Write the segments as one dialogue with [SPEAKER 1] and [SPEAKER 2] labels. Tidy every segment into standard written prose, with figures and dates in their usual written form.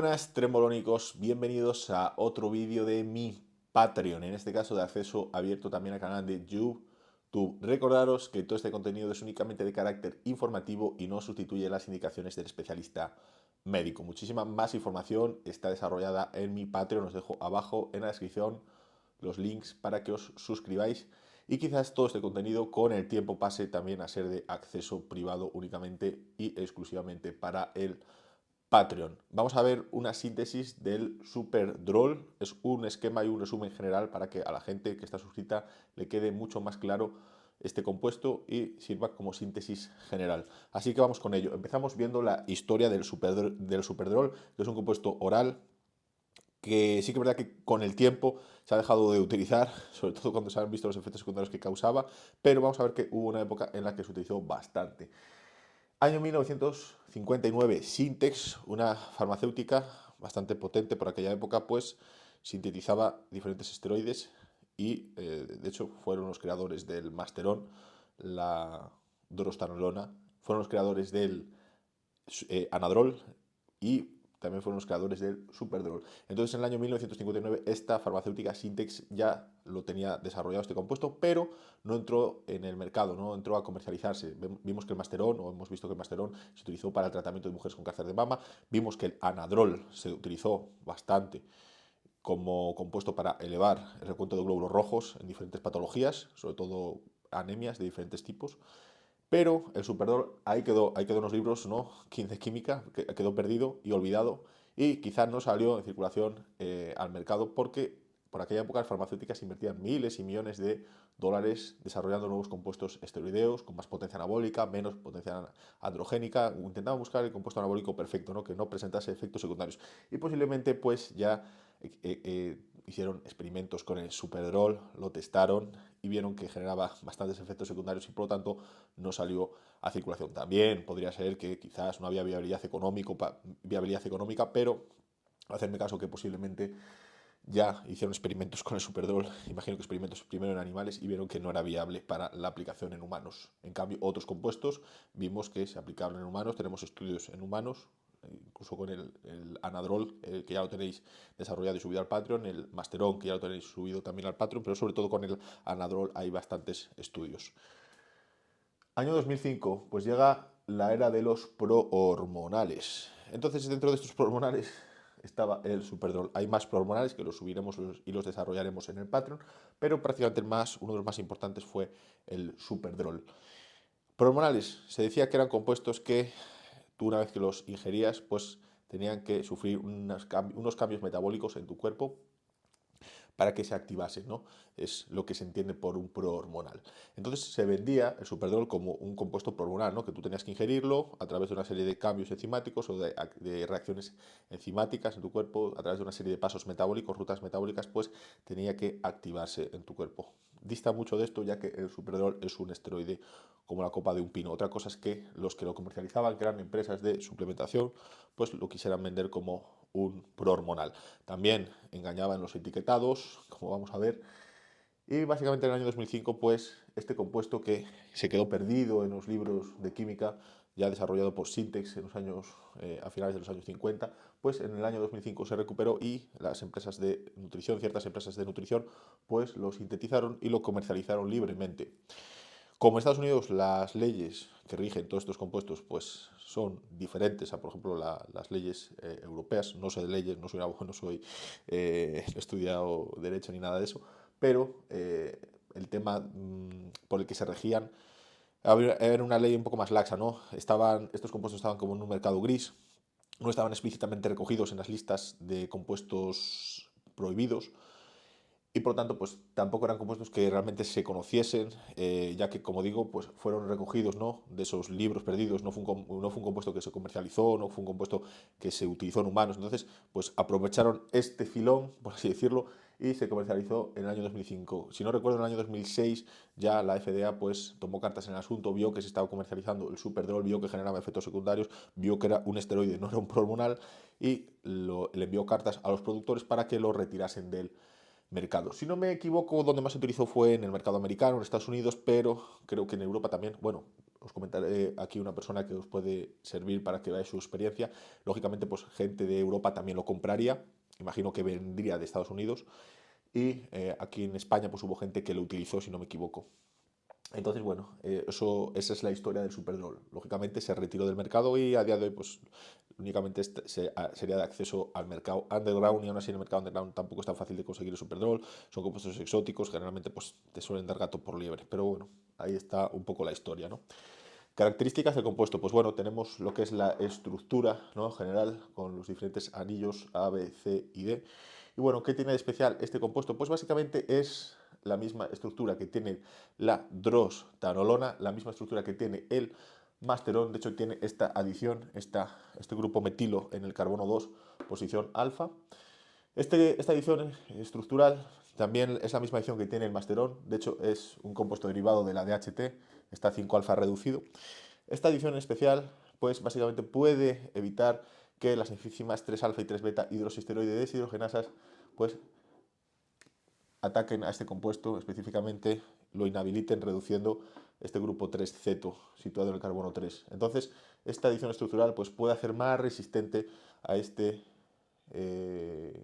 [SPEAKER 1] Buenas tremolónicos, bienvenidos a otro vídeo de mi Patreon, en este caso de acceso abierto también al canal de YouTube. Recordaros que todo este contenido es únicamente de carácter informativo y no sustituye las indicaciones del especialista médico. Muchísima más información está desarrollada en mi Patreon, os dejo abajo en la descripción los links para que os suscribáis y quizás todo este contenido con el tiempo pase también a ser de acceso privado únicamente y exclusivamente para el Patreon. Vamos a ver una síntesis del Super Droll. Es un esquema y un resumen general para que a la gente que está suscrita le quede mucho más claro este compuesto y sirva como síntesis general. Así que vamos con ello. Empezamos viendo la historia del Super Droll, que es un compuesto oral que sí que es verdad que con el tiempo se ha dejado de utilizar, sobre todo cuando se han visto los efectos secundarios que causaba, pero vamos a ver que hubo una época en la que se utilizó bastante. Año 1959, Sintex, una farmacéutica bastante potente por aquella época, pues sintetizaba diferentes esteroides y de hecho fueron los creadores del Masteron, la drostanolona, fueron los creadores del Anadrol y también fueron los creadores del Superdrol. Entonces, en el año 1959, esta farmacéutica Sintex ya lo tenía desarrollado este compuesto, pero no entró en el mercado, no entró a comercializarse. Vimos que el Masteron, o hemos visto que el Masteron se utilizó para el tratamiento de mujeres con cáncer de mama, vimos que el Anadrol se utilizó bastante como compuesto para elevar el recuento de glóbulos rojos en diferentes patologías, sobre todo anemias de diferentes tipos. Pero el Superdol, ahí quedó en los libros, ¿no? De química, que quedó perdido y olvidado y quizás no salió en circulación al mercado porque por aquella época las farmacéuticas invertían miles y millones de dólares desarrollando nuevos compuestos esteroideos con más potencia anabólica, menos potencia androgénica. Intentaban buscar el compuesto anabólico perfecto, ¿no? Que no presentase efectos secundarios. Y posiblemente pues ya hicieron experimentos con el Superdrol, lo testaron y vieron que generaba bastantes efectos secundarios y por lo tanto no salió a circulación. También podría ser que quizás no había viabilidad económica, pero hacerme caso que posiblemente ya hicieron experimentos con el Superdrol, imagino que experimentos primero en animales y vieron que no era viable para la aplicación en humanos. En cambio, otros compuestos vimos que se aplicaron en humanos, tenemos estudios en humanos, incluso con el Anadrol, que ya lo tenéis desarrollado y subido al Patreon, el Masteron, que ya lo tenéis subido también al Patreon, pero sobre todo con el Anadrol hay bastantes estudios. Año 2005, pues llega la era de los prohormonales. Entonces, dentro de estos prohormonales estaba el Superdrol. Hay más prohormonales que los subiremos y los desarrollaremos en el Patreon, pero prácticamente uno de los más importantes fue el Superdrol. Prohormonales, se decía que eran compuestos que tú una vez que los ingerías, pues tenían que sufrir unos cambios metabólicos en tu cuerpo para que se activase, ¿no? Es lo que se entiende por un prohormonal. Entonces se vendía el Superdrol como un compuesto prohormonal, ¿no? Que tú tenías que ingerirlo a través de una serie de cambios enzimáticos o de reacciones enzimáticas en tu cuerpo, a través de una serie de pasos metabólicos, rutas metabólicas, pues tenía que activarse en tu cuerpo. Dista mucho de esto ya que el Superdrol es un esteroide como la copa de un pino. Otra cosa es que los que lo comercializaban, que eran empresas de suplementación, pues lo quisieran vender como un prohormonal. También engañaban los etiquetados, como vamos a ver. Y básicamente en el año 2005, pues este compuesto que se quedó perdido en los libros de química, ya desarrollado por Syntex en los años, a finales de los años 50, pues en el año 2005 se recuperó y las empresas de nutrición, ciertas empresas de nutrición, pues lo sintetizaron y lo comercializaron libremente. Como en Estados Unidos las leyes que rigen todos estos compuestos pues son diferentes a, por ejemplo, las leyes europeas, no sé de leyes, no soy abogado, no soy, no he estudiado derecho ni nada de eso, pero el tema por el que se regían era una ley un poco más laxa, ¿no? Estos compuestos estaban como en un mercado gris, no estaban explícitamente recogidos en las listas de compuestos prohibidos, y por lo tanto pues tampoco eran compuestos que realmente se conociesen, ya que como digo pues fueron recogidos, ¿no? De esos libros perdidos, no fue un compuesto que se comercializó, no fue un compuesto que se utilizó en humanos, entonces pues aprovecharon este filón, por así decirlo, y se comercializó en el año 2005. Si no recuerdo, en el año 2006 ya la FDA pues tomó cartas en el asunto, vio que se estaba comercializando el Superdrol, vio que generaba efectos secundarios, vio que era un esteroide, no era un prohormonal, y le envió cartas a los productores para que lo retirasen del mercado. Si no me equivoco, donde más se utilizó fue en el mercado americano, en Estados Unidos, pero creo que en Europa también, bueno, os comentaré aquí una persona que os puede servir para que veáis su experiencia. Lógicamente, pues gente de Europa también lo compraría, imagino que vendría de Estados Unidos, y aquí en España pues hubo gente que lo utilizó, si no me equivoco. Entonces, bueno, esa es la historia del Superdrol. Lógicamente se retiró del mercado y a día de hoy pues únicamente sería de acceso al mercado underground, y aún así en el mercado underground tampoco es tan fácil de conseguir el Superdrol. Son compuestos exóticos, generalmente pues te suelen dar gato por liebre. Pero bueno, ahí está un poco la historia, ¿no? Características del compuesto, pues bueno, tenemos lo que es la estructura, ¿no?, general, con los diferentes anillos A, B, C y D. Y bueno, ¿qué tiene de especial este compuesto? Pues básicamente es la misma estructura que tiene la drostanolona, la misma estructura que tiene el masterón. De hecho tiene esta adición, este grupo metilo en el carbono 2, posición alfa. Esta adición estructural también es la misma adición que tiene el masterón. De hecho es un compuesto derivado de la DHT, está 5-alfa reducido. Esta adición especial pues básicamente puede evitar que las enzimas 3-alfa y 3-beta hidroxisteroide deshidrogenasas pues ataquen a este compuesto, específicamente lo inhabiliten, reduciendo este grupo 3-ceto situado en el carbono 3. Entonces, esta adición estructural pues, puede hacer más resistente a este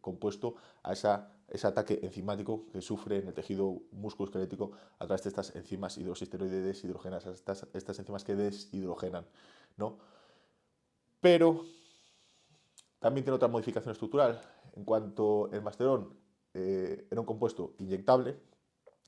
[SPEAKER 1] compuesto, a ese ataque enzimático que sufre en el tejido musculoesquelético a través de estas enzimas hidroxisteroide deshidrogenasas, estas enzimas que deshidrogenan, ¿no? Pero también tiene otra modificación estructural. En cuanto el masterón era un compuesto inyectable,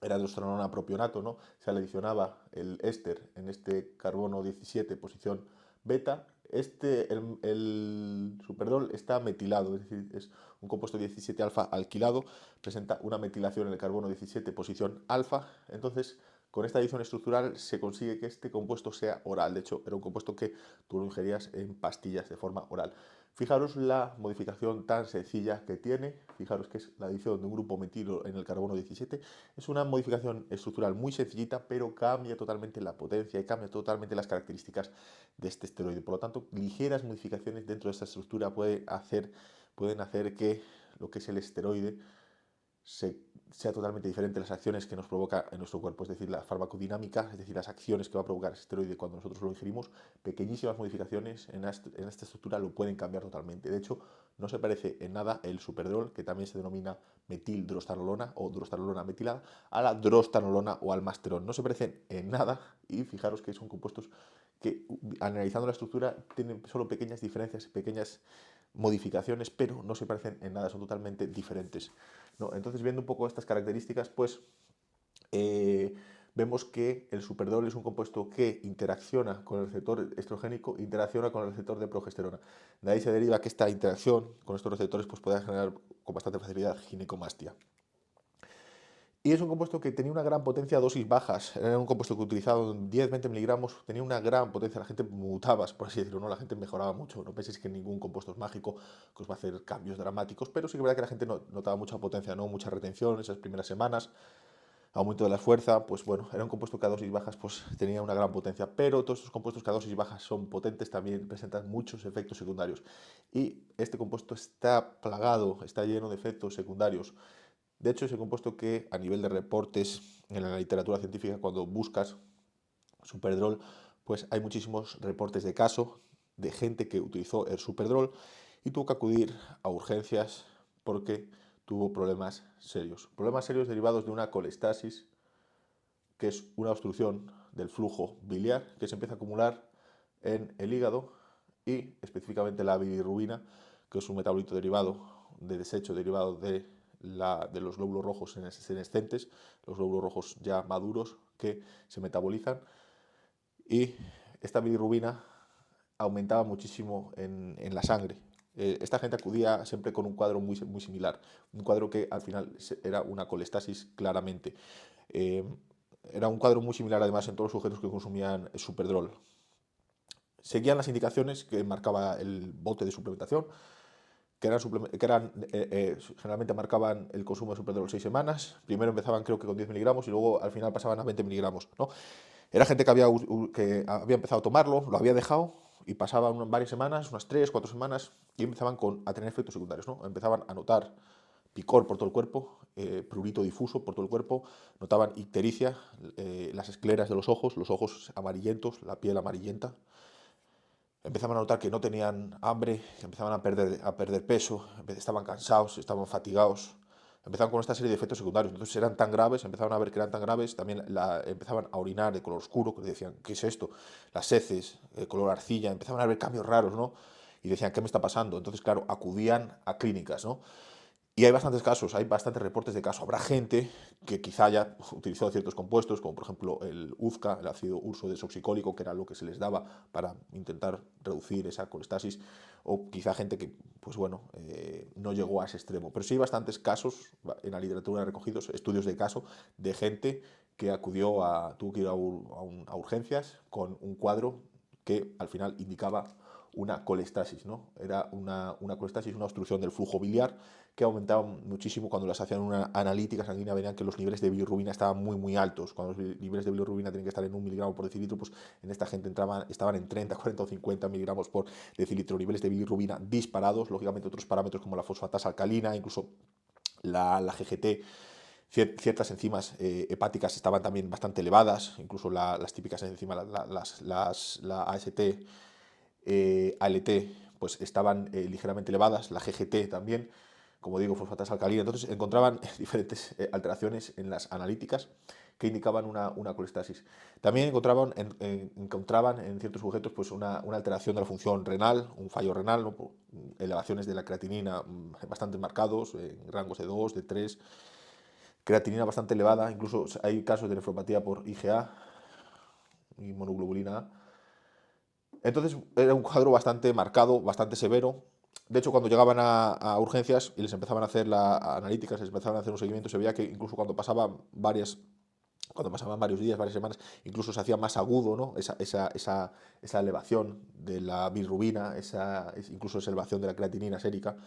[SPEAKER 1] era drostanolona propionato, ¿no? Se le adicionaba el éster en este carbono 17, posición beta. El Superdrol está metilado, es decir, es un compuesto 17 alfa alquilado, presenta una metilación en el carbono 17, posición alfa. Entonces, con esta adición estructural se consigue que este compuesto sea oral. De hecho, era un compuesto que tú lo ingerías en pastillas de forma oral. Fijaros la modificación tan sencilla que tiene, fijaros que es la adición de un grupo metilo en el carbono 17, es una modificación estructural muy sencillita, pero cambia totalmente la potencia y cambia totalmente las características de este esteroide. Por lo tanto, ligeras modificaciones dentro de esta estructura pueden hacer que lo que es el esteroide sea totalmente diferente las acciones que nos provoca en nuestro cuerpo, es decir, la farmacodinámica, es decir, las acciones que va a provocar el esteroide cuando nosotros lo ingerimos, pequeñísimas modificaciones en esta estructura lo pueden cambiar totalmente. De hecho, no se parece en nada el Superdrol, que también se denomina metildrostanolona o drostanolona metilada, a la drostanolona o al masterón. No se parecen en nada y fijaros que son compuestos que, analizando la estructura, tienen solo pequeñas diferencias, pequeñas modificaciones, pero no se parecen en nada, son totalmente diferentes, ¿no? Entonces, viendo un poco estas características, pues vemos que el Superdrol es un compuesto que interacciona con el receptor estrogénico, interacciona con el receptor de progesterona. De ahí se deriva que esta interacción con estos receptores pues, puede generar con bastante facilidad ginecomastia. Y es un compuesto que tenía una gran potencia a dosis bajas. Era un compuesto que utilizado en 10-20 miligramos tenía una gran potencia. La gente mutaba, por así decirlo, ¿no? La gente mejoraba mucho. No penséis que ningún compuesto es mágico que os va a hacer cambios dramáticos, pero sí que es verdad que la gente notaba mucha potencia, ¿no? Mucha retención esas primeras semanas, aumento de la fuerza. Pues bueno, era un compuesto que a dosis bajas pues, tenía una gran potencia. Pero todos estos compuestos que a dosis bajas son potentes también presentan muchos efectos secundarios. Y este compuesto está plagado, está lleno de efectos secundarios. De hecho, es el compuesto que a nivel de reportes en la literatura científica, cuando buscas Superdrol, pues hay muchísimos reportes de caso de gente que utilizó el Superdrol y tuvo que acudir a urgencias porque tuvo problemas serios derivados de una colestasis, que es una obstrucción del flujo biliar que se empieza a acumular en el hígado, y específicamente la bilirrubina, que es un metabolito derivado de desecho derivado de los glóbulos rojos senescentes, los glóbulos rojos ya maduros que se metabolizan, y esta bilirrubina aumentaba muchísimo en la sangre. Esta gente acudía siempre con un cuadro muy, muy similar, un cuadro que al final era una colestasis claramente. Eh, Era un cuadro muy similar además en todos los sujetos que consumían Superdrol. Seguían las indicaciones que marcaba el bote de suplementación, generalmente marcaban el consumo de Superdrol 6 semanas. Primero empezaban creo que con 10 miligramos y luego al final pasaban a 20 miligramos, ¿no? Era gente que había empezado a tomarlo, lo había dejado y pasaban varias semanas, unas 3, 4 semanas, y empezaban a tener efectos secundarios, ¿no? Empezaban a notar picor por todo el cuerpo, prurito difuso por todo el cuerpo, notaban ictericia, las escleras de los ojos amarillentos, la piel amarillenta. Empezaban a notar que no tenían hambre, que empezaban a perder peso, estaban cansados, estaban fatigados. Empezaban con esta serie de efectos secundarios. Entonces eran tan graves, empezaban a ver que eran tan graves, también empezaban a orinar de color oscuro, que decían, ¿qué es esto? Las heces, color arcilla, empezaban a ver cambios raros, ¿no? Y decían, ¿qué me está pasando? Entonces, claro, acudían a clínicas, ¿no? Y hay bastantes casos, hay bastantes reportes de casos. Habrá gente que quizá haya utilizado ciertos compuestos, como por ejemplo el UZCA, el ácido urso desoxicólico, que era lo que se les daba para intentar reducir esa colestasis, o quizá gente que, pues bueno, no llegó a ese extremo. Pero sí hay bastantes casos en la literatura recogidos, estudios de caso, de gente que tuvo que ir a urgencias con un cuadro que al final indicaba una colestasis, ¿no? Era una colestasis, una obstrucción del flujo biliar que aumentaba muchísimo cuando las hacían una analítica sanguínea, veían que los niveles de bilirrubina estaban muy altos. Cuando los niveles de bilirrubina tienen que estar en 1 miligramo por decilitro, pues en esta gente estaban en 30, 40 o 50 miligramos por decilitro. Niveles de bilirrubina disparados, lógicamente otros parámetros como la fosfatasa alcalina, incluso la GGT, ciertas enzimas hepáticas estaban también bastante elevadas, incluso las típicas enzimas, la AST, ALT, pues estaban ligeramente elevadas, la GGT también, como digo, fosfatasa alcalina. Entonces encontraban diferentes alteraciones en las analíticas que indicaban una colestasis. También encontraban en ciertos sujetos pues una alteración de la función renal, un fallo renal, ¿no? Elevaciones de la creatinina bastante marcados, en rangos de 2, de 3, creatinina bastante elevada, incluso hay casos de nefropatía por IgA, inmunoglobulina A. Entonces era un cuadro bastante marcado, bastante severo. De hecho, cuando llegaban a urgencias y les empezaban a hacer analíticas, les empezaban a hacer un seguimiento, se veía que incluso cuando pasaban varios días, varias semanas, incluso se hacía más agudo, ¿no? Esa elevación de la bilirrubina, incluso esa elevación de la creatinina sérica,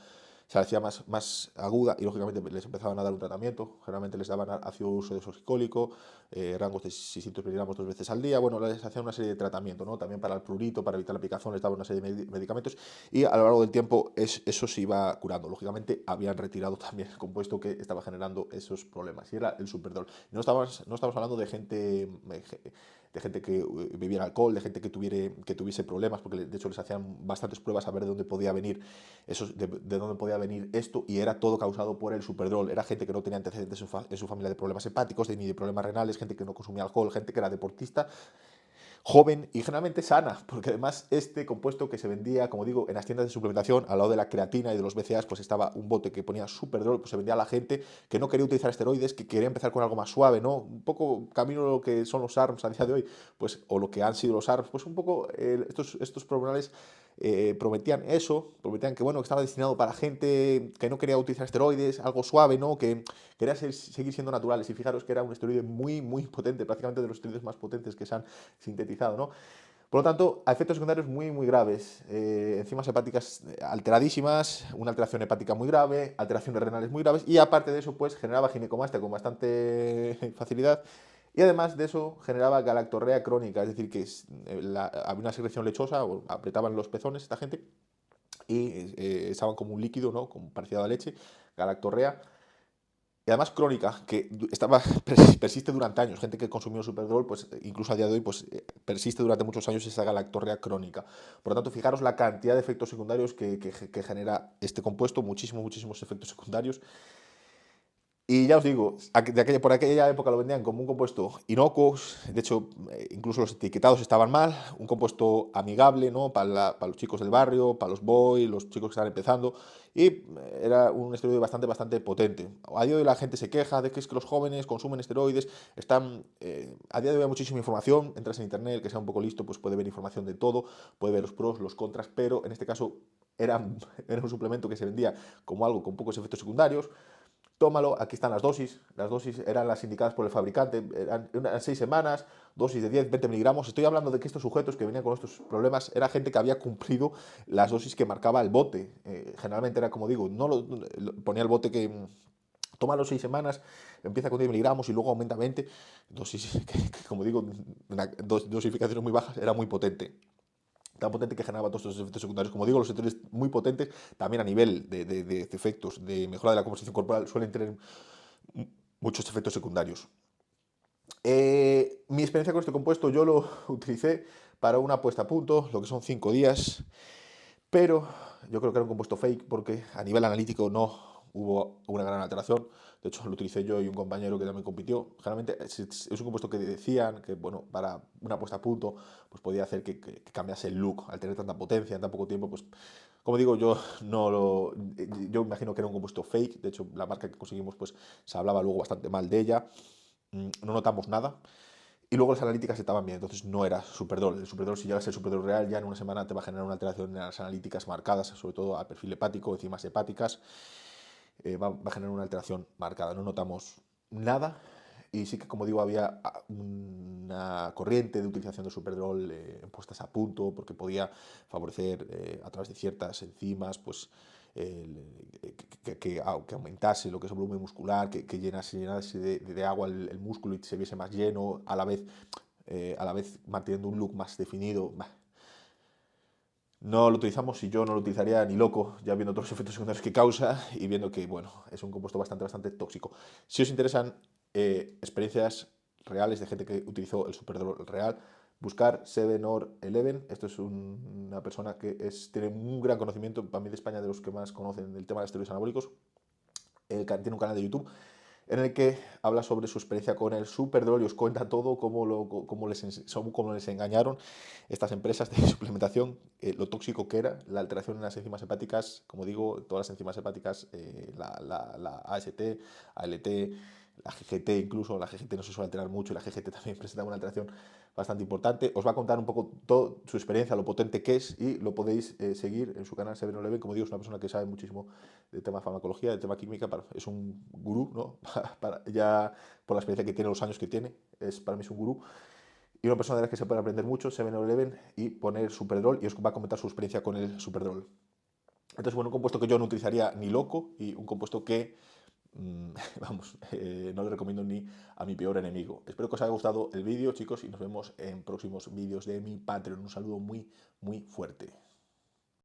[SPEAKER 1] se hacía más aguda y lógicamente les empezaban a dar un tratamiento. Generalmente les daban ácido urso desoxicólico, rangos de 600 miligramos 2 veces al día. Bueno, les hacían una serie de tratamientos, ¿no? También para el prurito, para evitar la picazón, les daban una serie de medicamentos y a lo largo del tiempo eso se iba curando. Lógicamente habían retirado también el compuesto que estaba generando esos problemas y era el superdol. No estamos hablando de gente que bebiera alcohol, de gente que tuviese problemas, porque de hecho les hacían bastantes pruebas a ver de dónde podía venir de dónde podía venir esto, y era todo causado por el superdol. Era gente que no tenía antecedentes en su familia de problemas hepáticos, ni de problemas renales, gente que no consumía alcohol, gente que era deportista, joven y generalmente sana, porque además este compuesto que se vendía, como digo, en las tiendas de suplementación, al lado de la creatina y de los BCAAs, pues estaba un bote que ponía superdol, pues se vendía a la gente que no quería utilizar esteroides, que quería empezar con algo más suave, ¿no? Un poco camino a lo que son los ARMS a día de hoy, pues, o lo que han sido los ARMS, pues un poco estos problemas prometían que bueno, que estaba destinado para gente que no quería utilizar esteroides, algo suave, ¿no? Que quería seguir siendo naturales. Y fijaros que era un esteroide muy potente, prácticamente de los esteroides más potentes que se han sintetizado, ¿no? Por lo tanto, a efectos secundarios muy graves, enzimas hepáticas alteradísimas, una alteración hepática muy grave, alteraciones renales muy graves y aparte de eso, pues generaba ginecomastia con bastante facilidad y además de eso generaba galactorrea crónica, es decir, que había una secreción lechosa, o apretaban los pezones esta gente y estaban como un líquido, ¿no? Como parecido a la leche, galactorrea. Y además crónica, que persiste durante años. Gente que consumió Superdrol, pues incluso a día de hoy, pues persiste durante muchos años esa galactorrea crónica. Por lo tanto, fijaros la cantidad de efectos secundarios que genera este compuesto, muchísimos efectos secundarios. Y ya os digo, por aquella época lo vendían como un compuesto inocuo, de hecho, incluso los etiquetados estaban mal, un compuesto amigable, ¿no? Para los chicos del barrio, para los boys, los chicos que estaban empezando, y era un esteroide bastante potente. A día de hoy la gente se queja de que es que los jóvenes consumen esteroides, a día de hoy hay muchísima información, entras en internet, el que sea un poco listo, pues puede ver información de todo, puede ver los pros, los contras, pero en este caso era, era un suplemento que se vendía como algo con pocos efectos secundarios. Tómalo, aquí están las dosis eran las indicadas por el fabricante, eran 6 semanas, dosis de 10, 20 miligramos. Estoy hablando de que estos sujetos que venían con estos problemas era gente que había cumplido las dosis que marcaba el bote. Generalmente era como digo, ponía el bote que toma los 6 semanas, empieza con 10 miligramos y luego aumenta a 20, dosis que como digo, dosificaciones muy bajas, era muy potente. tan potente que generaba todos estos efectos secundarios. Como digo, los esteroides muy potentes, también a nivel de efectos de mejora de la composición corporal, suelen tener muchos efectos secundarios. Mi experiencia con este compuesto, yo lo utilicé para una puesta a punto, lo que son 5 días, pero yo creo que era un compuesto fake porque a nivel analítico no hubo una gran alteración. De hecho, lo utilicé yo y un compañero que también compitió. Generalmente es un compuesto que decían que, bueno, para una puesta a punto, pues podía hacer que cambiase el look al tener tanta potencia en tan poco tiempo. Pues, como digo, yo no lo. Yo imagino que era un compuesto fake. De hecho, la marca que conseguimos, pues se hablaba luego bastante mal de ella. No notamos nada. Y luego las analíticas estaban bien, entonces no era Superdrol. El Superdrol, si llegas el Superdrol real, ya en una semana te va a generar una alteración en las analíticas marcadas, sobre todo a perfil hepático, enzimas hepáticas, va a generar una alteración marcada. No notamos nada y sí que, como digo, había una corriente de utilización de Superdrol en puestas a punto porque podía favorecer a través de ciertas enzimas, pues que aumentase lo que es el volumen muscular, que llenase de agua el músculo y se viese más lleno, a la vez manteniendo un look más definido. No lo utilizamos y yo no lo utilizaría ni loco, ya viendo todos los efectos secundarios que causa y viendo que, bueno, es un compuesto bastante tóxico. Si os interesan experiencias reales de gente que utilizó el Superdrol real, buscar 7or11. Esto es una persona que tiene un gran conocimiento, para mí de España, de los que más conocen el tema de esteroides anabólicos. Tiene un canal de YouTube en el que habla sobre su experiencia con el Superdrol y os cuenta todo, cómo les engañaron estas empresas de suplementación, lo tóxico que era, la alteración en las enzimas hepáticas, como digo, todas las enzimas hepáticas, la AST, ALT, la GGT incluso, la GGT no se suele alterar mucho y la GGT también presenta una alteración bastante importante. Os va a contar un poco toda su experiencia, lo potente que es y lo podéis seguir en su canal 7or11. Como digo, es una persona que sabe muchísimo del tema farmacología, del tema química, es un gurú, ¿no? Ya por la experiencia que tiene, los años que tiene, para mí es un gurú. Y una persona de la que se puede aprender mucho, 7or11, y poner Superdrol y os va a comentar su experiencia con el Superdrol. Entonces, bueno, un compuesto que yo no utilizaría ni loco y un compuesto que, vamos, no le recomiendo ni a mi peor enemigo. Espero que os haya gustado el vídeo, chicos, y nos vemos en próximos vídeos de mi Patreon. Un saludo muy, muy fuerte.